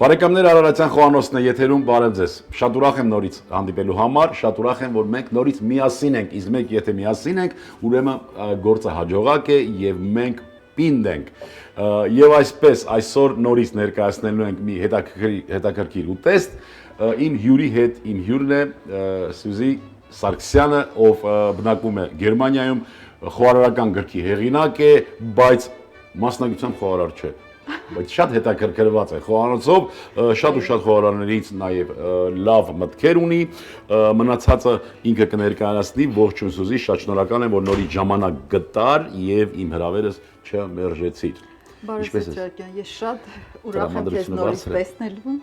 Բարեկամներ Արարատյան խոհանոցն է եթերում, բարև ձեզ։ Շատ ուրախ եմ նորից հանդիպելու համար, շատ ուրախ եմ, որ մենք նորից միասին ենք, իսկ մենք եթե միասին ենք, ուրեմն գործը հաջողակ է եւ մենք պինդ ենք։ Եվ այսպես այսօր նորից ներկայացնելու ենք մի հետաքրքիր ուտեստ, իմ հյուրի հետ, իմ հյուրն է Սյուզի Սարգսյանը, ով բնակվում է Գերմանիայում, խոհարարական գրքի հեղինակ է, բայց մասնագիտությամբ խոհարար չէ։ Բայց շատ հետաքրքրված է խոհանոցով, շատ ու շատ խոհարարներից նաև լավ մտքեր ունի, մնացածը ինքը կներկայացնի, ողջույն Սյուզի, շատ շնորհակալ եմ, որ նորից ժամանակ գտար եւ իմ հրավերս չմերժեցիր։ Բարև Ջակյան, ես շատ ուրախ եմ քեզ նորից տեսնելու։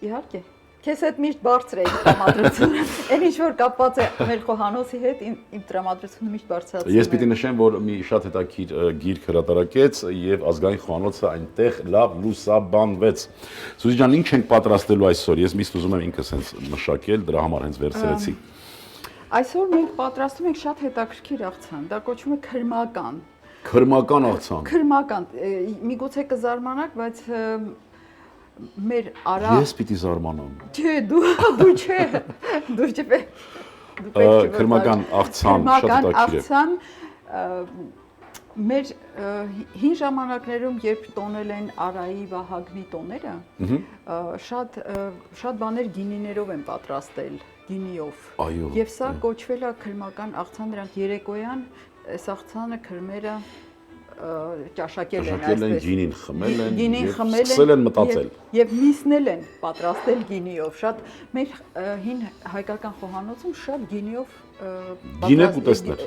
Իհարկե, քեզ հետ միշտ բարձր է տրամադրությունը։ Այն ինչ որ կապված է մեր խոհանոցի հետ, իմ տրամադրությունը միշտ բարձրացնում է։ Ես պիտի նշեմ, որ մի շատ հետաքրքիր գիրք հրատարակեց եւ ազգային խոհանոցը այնտեղ լավ լուսաբանվեց։ Սյուզի ջան, ինչ ենք պատրաստելու այսօր։ Ես միշտ ուզում եմ ինքս հենց մշակել, դրա համար հենց վերցրեցի։ Այսօր մենք պատրաստում ենք շատ հետաքրքիր աղցան, դա կոչվում է քրմական։ Քրմական աղցան։ Քրմական, միգուցե կզարմանաք, բայց մեր արա Ես պիտի զարմանամ։ Չէ, դու չէ։ Դու չէ։ Քրմական աղցան շատ հետաքրքիր է։ Մեր հին ժամանակներում, երբ տոնել են Արայի Վահագնի տոները, շատ բաներ գինիներով են պատրաստել, գինիով։ Եվ սա կոչվել է քրմական աղցան, դրանք երեկոյան այս աղցանը քրմերը ճաշակել են այսպես։ Գինին խմել են, գինին խմել են, սկսել են մտածել։ Եվ միսնել են պատրաստել գինիով։ Շատ մեր հին հայկական խոհանոցում շատ գինիով Գին է ուտեստներ։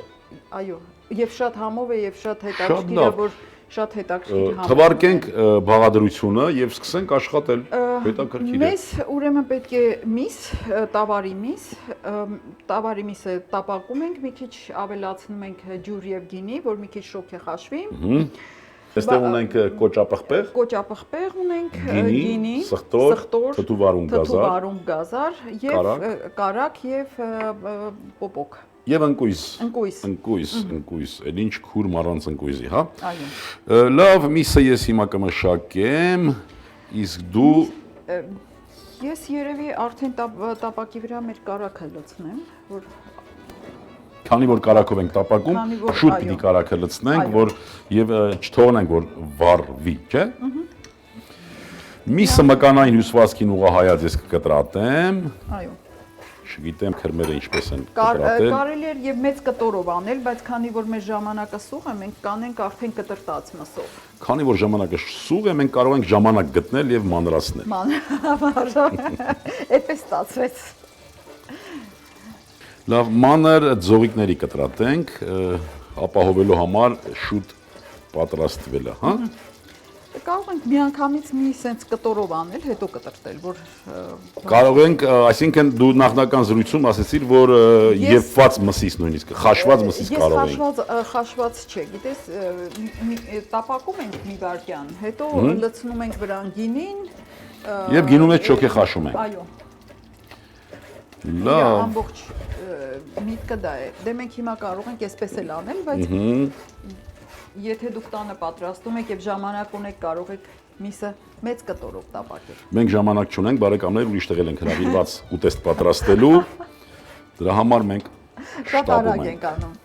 Այո, եւ շատ համով է եւ շատ հետաքրքիր է, որ շատ հետաքրքիր համ։ Թվարկենք բաղադրությունը եւ սկսենք աշխատել։ Հետաքրքիր է։ Մեզ ուրեմն պետք է միս, տավարի միսը տապակում ենք, մի քիչ ավելացնում ենք ջուր եւ գինի, որ մի քիչ շոգ է խաշվի։ Այստեղ ունենք կոճապղպեղ։ Կոճապղպեղ ունենք, գինի, սխտոր, թթուվարում գազար եւ կարակ եւ պոպոկ։ Եվ ընկույզ։ Ընկույզ, էլ ինչ քուրմ առանց ընկույզի, հա։ Այո։ Լավ, միսը ես հիմա կմշակեմ, իսկ դու Ես երևի արդեն տապակի վրա մեր կարակը լցնեմ, որ Քանի որ կարակով ենք տապակում, շուտ պիտի կարակը լցնենք, որ եւ չթողնենք որ վառվի, չէ՞։ Միսը մկանային հյուսվածքին ուղղահայաց ես կկտրատեմ։ Այո։ Չգիտեմ քրմերը ինչպես են կտրատել։ Կարելի է եւ մեծ կտորով անել, բայց քանի որ մեր ժամանակը սուղ է, մենք կանենք արդեն կտրտած մսով։ Քանի որ ժամանակը սուղ է, մենք կարող ենք ժամանակ գտնել եւ մանրացնել։ Այդպես ստացվեց։ Լավ, մանր ձողիկների կտրատենք, ապահովելու համար շուտ պատրաստվելը, հա։ Կարող ենք միանգամից մի սենց կտորով անել, հետո կտրտել, որ Կարող ենք, այսինքն դու նախնական զրույցում ասեցիր, որ եփված մսից նույնիսկ, խաշված մսից կարող ենք։ Ես խաշված չէ, գիտես, տապակում ենք մի վայրկյան, հետո լցնում ենք վրան գինին Եվ գինու մեջ շոգ է խաշում ենք։ Այո։ Լավ։ Ամբողջ միտքը դա է։ Դե մենք հիմա կարող ենք այսպես էլ անել, բայց եթե դուք տանը պատրաստում եք եւ ժամանակ ունեք, կարող եք միսը մեծ կտորով տապակել։ Մենք ժամանակ չունենք, բարեկամներ, ուրիշ տեղել ենք հրավիրված ուտեստ պատրաստելու։ Դրա համար մենք շատ արագ ենք անում։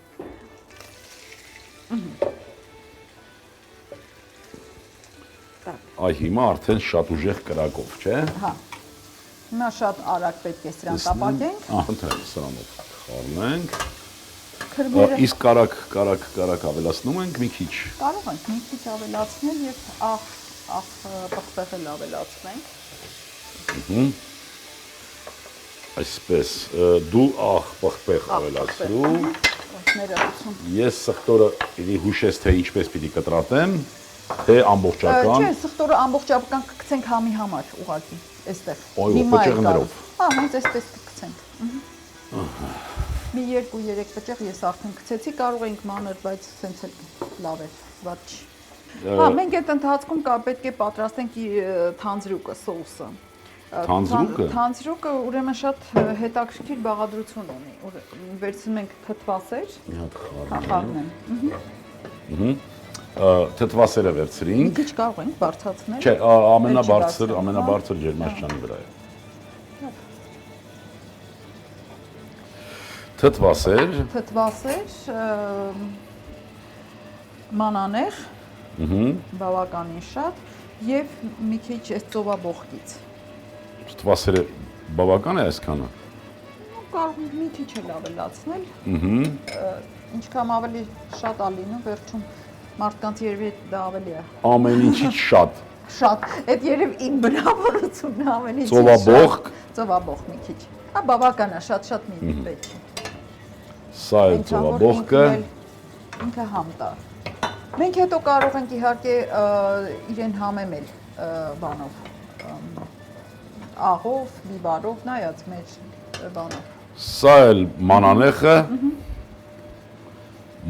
Այ հիմա արդեն շատ ուժեղ կրակով, չէ։ Հա։ Հիմա շատ արագ պետք է սրան տապակենք։ Խնդրեմ, սրանով խառնենք։ Քրմերը Իսկ կարակ ավելացնում ենք մի քիչ։ կարող ենք մի քիչ ավելացնել եւ աղ պղպեղել ավելացնենք։ Այսպես, դու աղ պղպեղ ավելացրու։ Ես սխտորը պիտի հուշես, թե ինչպես պիտի կտրատեմ, թե ամբողջական։ Չէ, սխտորը ամբողջական կգցենք համի համար ուղղակի, այստեղ։ Այո, պճղներով։ Հա, հենց այսպես կգցենք։ Մի 2-3 պճեղ ես արդեն գցեցի, կարող ենք մանր, բայց սենց էլ լավ է, վատ չի։ Հա, մենք այդ ընթացքում պետք է պատրաստենք թանձրուկը, սոուսը։ Թանձրուկը։ Թանձրուկը ուրեմն շատ հետաքրքիր բաղադրություն ունի։ Վերցնում ենք թթվասեր։ Մի հատ խառնեմ։ թթվասերը Մի վերցրինք։ քիչ կարող ենք բարձրացնել։ Չէ, Էլ ամենաբարձր ջերմաստիճանի վրա է։ Թթվասեր, մանաներ, բավականին շատ եւ մի քիչ այս ծովաբողկից։ թթվասերը բավական է այսքանը։ Կարող ենք մի քիչ էլ ավելացնել։ Ինչքան ավելի շատ է լինում, վերջում մարդկանց երևի դա ավելի է։ Ամեն ինչից շատ։ Շատ, այդ երև իմ բնավորությունն է ամեն ինչից շատ։ Ծովաբողկ։ Ծովաբողկ մի քիչ։ Հա բավական է, շատ մի պետք է։ Սա է ծովաբողկը։ Ինքը համ տա։ Մենք հետո կարող ենք իհարկե իրեն համեմել բանով, աղով, բիբարով, նայած մեր բանով։ Սա էլ մանանեխը։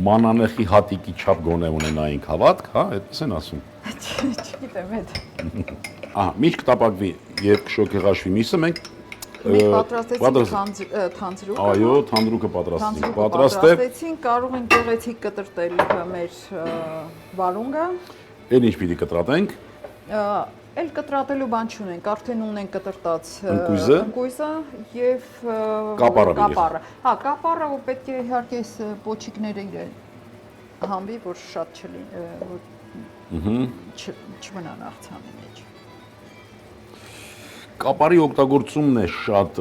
Մանանեխի հատիկի չափ գոնե ունենայինք հավատք, հա, այդպես են ասում։ Չգիտեմ այդ։ Ահա, միշտ կտապակվի եւ կշոկի ղաշվի միսը մենք պատրաստեցինք թանձրուկը։ Այո, թանձրուկը պատրաստեցինք։ Պատրաստեցինք, կարող ենք գեղեցիկ կտրտել մեր վարունգը։ Էլ ինչ պիտի կտրատենք։ Էլ կտրատելու բան չունենք, արդեն ունենք կտրտած ընկույզը եւ կապարը։ Հա, կապարը ու պետք է իհարկե այս պոչիկները իրեն համբի, որ շատ չլինի, որ չմնան աղցանի մեջ։ Կապարի օգտագործումն է շատ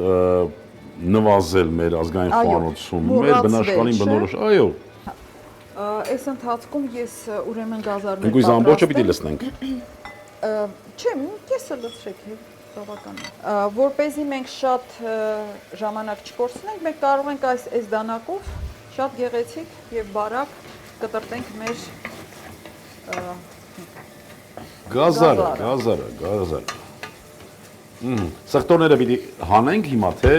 նվազել մեր ազգային խոհանոցում, մեր բնաշխարհին բնորոշ, այո։ Այս ընթացքում ես ուրեմն գազարներ ընկույզը ամբողջը պիտի լցնենք։ Չէ, կեսը լցրեք, բավական է։ Որպեսզի մենք շատ ժամանակ չկորցնենք, մենք կարող ենք այս դանակով շատ գեղեցիկ եւ բարակ կտրտենք մեր գազարը։ Սխտորները պիտի հանենք հիմա, թե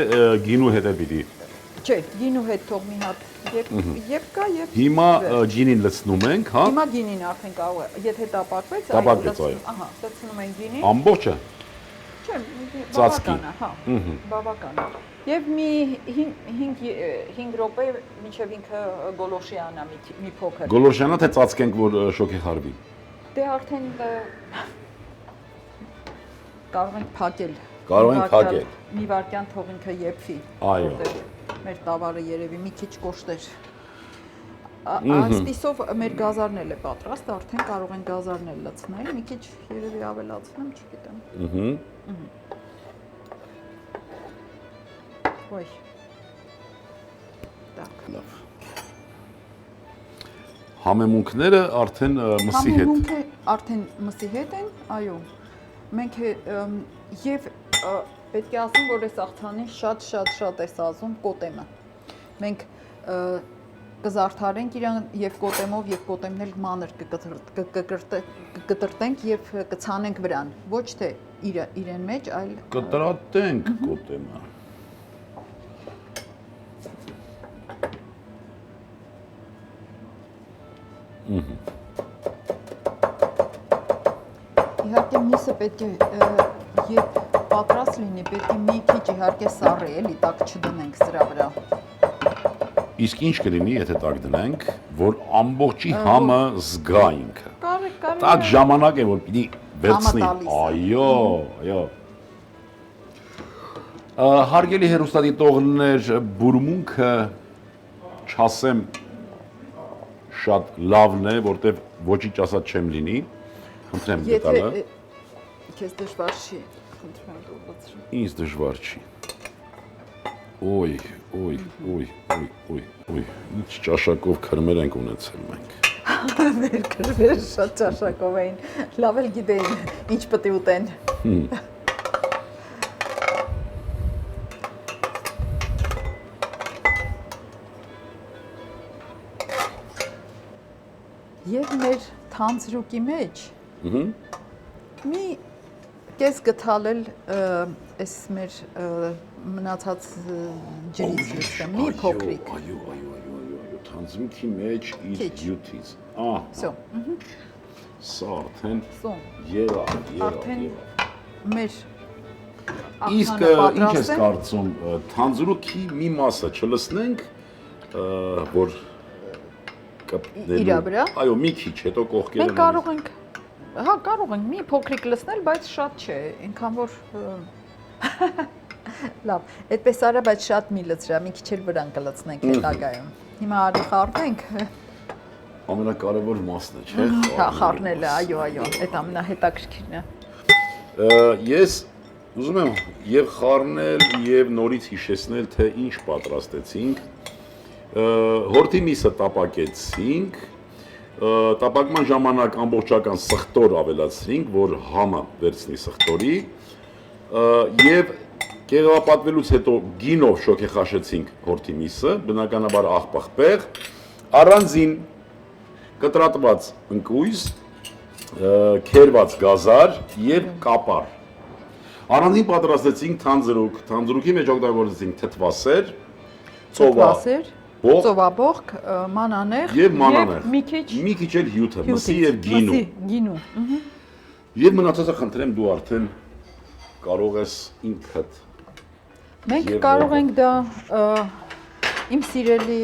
գինու հետ է պիտի։ Չէ, գինու հետ թող մի հատ եւ կա եւ հիմա գինին լցնում ենք, հա։ Հիմա գինին արդեն կարող է, եթե տապակվեց, այո, ահա, լցնում ենք գինին։ Ամբողջը։ Չէ, բավական է, հա, բավական է։ Եվ մի 5 րոպե մինչև ինքը գոլոշյանա մի փոքր։ Գոլոշյանա թե ծածկենք, որ շոկի խարվի։ Դե արդեն կարող ենք փակել։ Մի վայրկյան թող ինքը եփվի։ Այո։ Մեր տավարը երևի մի քիչ կոշտեր։ Այսպիսով մեր գազարն էլ է պատրաստ, արդեն կարող են գազարն էլ լցնել, մի քիչ երևի ավելացնեմ, չգիտեմ։ Ոյ։ Так։ Լավ։ Համեմունքները արդեն մսի հետ։ Համեմունքը արդեն մսի հետ են, այո։ Մենք եւ պետք է ասեմ, որ այս աղցանին շատ է սազում կոտեմը։ Մենք կզարդարենք իրան եւ կոտեմով եւ կոտեմն էլ մանր կկտրտենք եւ կցանենք վրան։ Ոչ թե իրեն մեջ, այլ կտրատենք կոտեմը։ Իհարկե միսը պետք է երբ պատրաստ լինի, պետք է մի քիչ իհարկե սառի, էլի տակ չդնենք սրա վրա։ Իսկ ինչ կլինի, եթե տակ դնենք, որ ամբողջի համը զգա ինքը։ Տակ ժամանակ է, որ պիտի վերցնի։ Այո։ Հարգելի հեռուստադիտողներ, բուրմունքը չասեմ շատ լավն է, որտեվ ոչինչ ասած չեմ լինի։ Խնդրեմ գտալը։ Քեզ դժվար չի, խնդրեմ դու լցրու։ Ինձ դժվար չի։ Ոյ, ինչ ճաշակով քրմեր ենք ունեցել մենք։ Մեր քրմերը շատ ճաշակով էին, լավ էլ գիտեին ինչ պետք է ուտեն։ Եվ մեր թանձրուկի մեջ մի կես գթալել այս մեր մնացած ջրից լցրեմ, մի փոքրիկ։ Այո, թանձրուկի մեջ իր յութից։ Всё։ Սա արդեն եղավ։ Մեր իսկ ինչ ես կարծում, թանձրուկի մի մասը չլցնենք, որ կպնելու։ Իրա վրա։ Այո, մի քիչ, հետո կողքերը։ Մենք կարող ենք կարող ենք մի փոքրիկ լցնել, բայց շատ չէ, այնքան որ լավ, այդպես արա, բայց շատ մի լցրա, մի քիչ էլ վրան կլցնենք հետագայում։ Հիմա արի խառնենք։ Ամենակարևոր մասն է, չէ՞։ Հա, խառնելը, այո, այդ ամենահետաքրքիրն է։ Ես ուզում եմ եւ խառնել եւ նորից հիշեցնել, թե ինչ պատրաստեցինք։ Հորթի միսը տապակեցինք, տապակման ժամանակ ամբողջական սխտոր ավելացրինք, որ համը վերցնի սխտորի, եւ կեղապատվելուց հետո գինով շոգեխաշեցինք հորթի միսը, բնականաբար աղբաղբեղ, առանձին կտրատված ընկույզ, քերված գազար եւ կապար։ Առանձին պատրաստեցինք թանձրուկ, թանձրուկի մեջ օգտագործեցինք թթվասեր, ծովասեր, ծովաբողք, մանանեխ եւ մանանեխ։ մի քիչ էլ հյութը, մսի եւ գինու։ Եվ մնացածը խնդրեմ դու արդեն կարող ես ինքդ։ Մենք կարող ենք դա իմ սիրելի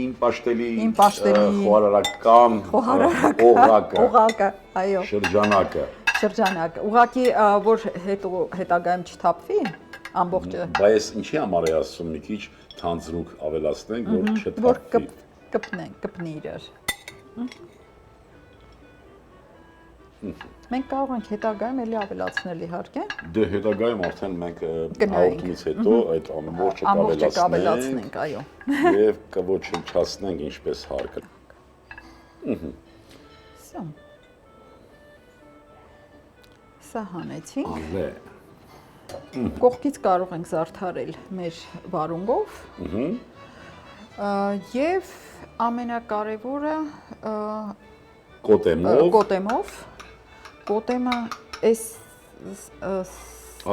իմ պաշտելի խոհարարական օղակը, այո, շրջանակը։ Ուղղակի որ հետագայում չթափվի ամբողջը։ Բայց ինչի համար է ասում մի քիչ թանձրուկ ավելացնենք, որ չթափվի։ Որ կպնի իրար։ Մենք կարող ենք հետագայում էլի ավելացնել իհարկե։ Դե հետագայում արդեն մենք հաղորդումից հետո այդ ամբողջը կավելացնենք, այո։ Եվ կոչնչացնենք ինչպես հարկը։ Սա հանեցինք։ Ալե։ Կողքից կարող ենք զարդարել մեր վարունգով։ Եվ ամենակարևորը կոտեմով։ Կոտեմը այս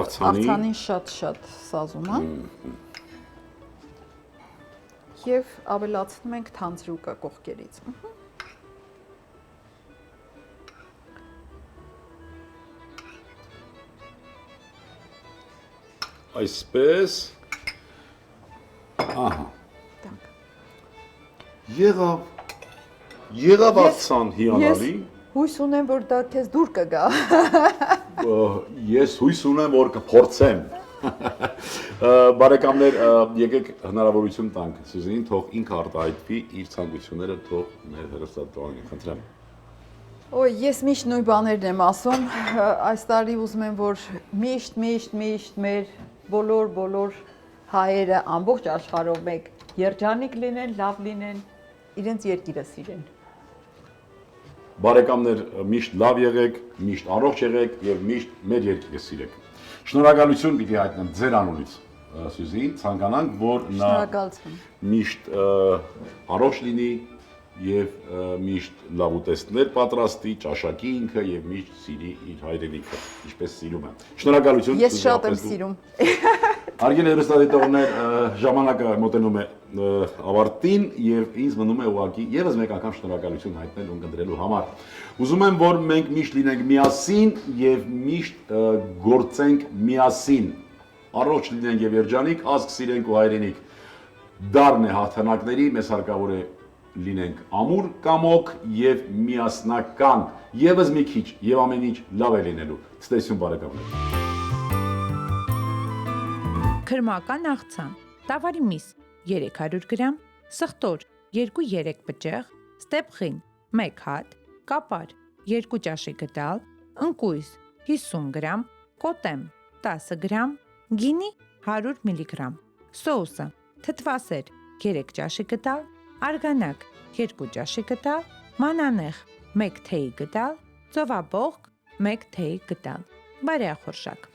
աղցանին շատ սազում է։ Եվ ավելացնում ենք թանձրուկը կողքերից։ Այսպես։ Ահա։ Եղավ աղցան հիանալի։ Հույս ունեմ, որ դա քեզ դուր կգա։ Ես հույս ունեմ, որ կփորձեմ։ Բարեկամներ, եկեք հնարավորություն տանք Սյուզանին, թող ինքը արտահայտվի իր ցանկությունները, թող մեր հեռուստատողին խնդրեմ։ Ոյ, ես միշտ նույն բաներն եմ ասում, այս տարի ուզում եմ, որ միշտ մեր բոլոր հայերը ամբողջ աշխարհով մեկ երջանիկ լինեն, լավ լինեն, իրենց երկիրը սիրեն։ Բարեկամներ, միշտ լավ եղեք, միշտ առողջ եղեք եւ միշտ մեր երկիրը սիրեք։ Շնորհակալություն պիտի հայտնեմ ձեր անունից Սյուզին, ցանկանանք, որ նա միշտ առողջ լինի եւ միշտ լավ ուտեստներ պատրաստի, ճաշակի ինքը եւ միշտ սիրի իր հայրենիքը, ինչպես սիրում է։ Շնորհակալություն։ Ես շատ եմ սիրում։ Հարգելի հեռուստադիտողներ, ժամանակը մոտենում է ավարտին եւ ինձ մնում է ուղղակի եւս մեկ անգամ շնորհակալություն հայտնել ունկնդրելու համար։ Ուզում եմ, որ մենք միշտ լինենք միասին եւ միշտ գործենք միասին։ Առողջ լինենք եւ երջանիկ, ազգ սիրենք ու հայրենիք։ Դառն է հաղթանակների, մեզ հարկավոր է լինենք ամուր կամոք եւ միասնական, եւս մի քիչ եւ ամեն ինչ լավ է լինելու։ Ցտեսություն բարեկամներ։ Քրմական աղցան, տավարի միս 300 գրամ, սխտոր 2-3 բջեղ, ստեփխին 1 հատ, կապար 2 ճաշի գդալ, ընկույզ 50 գրամ, կոտեմ 10 գրամ, գինի 100 մգ, սոուսը թթվասեր 3 ճաշի գդալ, արգանակ 2 ճաշի գդալ, մանանեխ 1 թեյ գդալ, ծովաբողկ 1 թեյ գդալ, բարեխորշակ։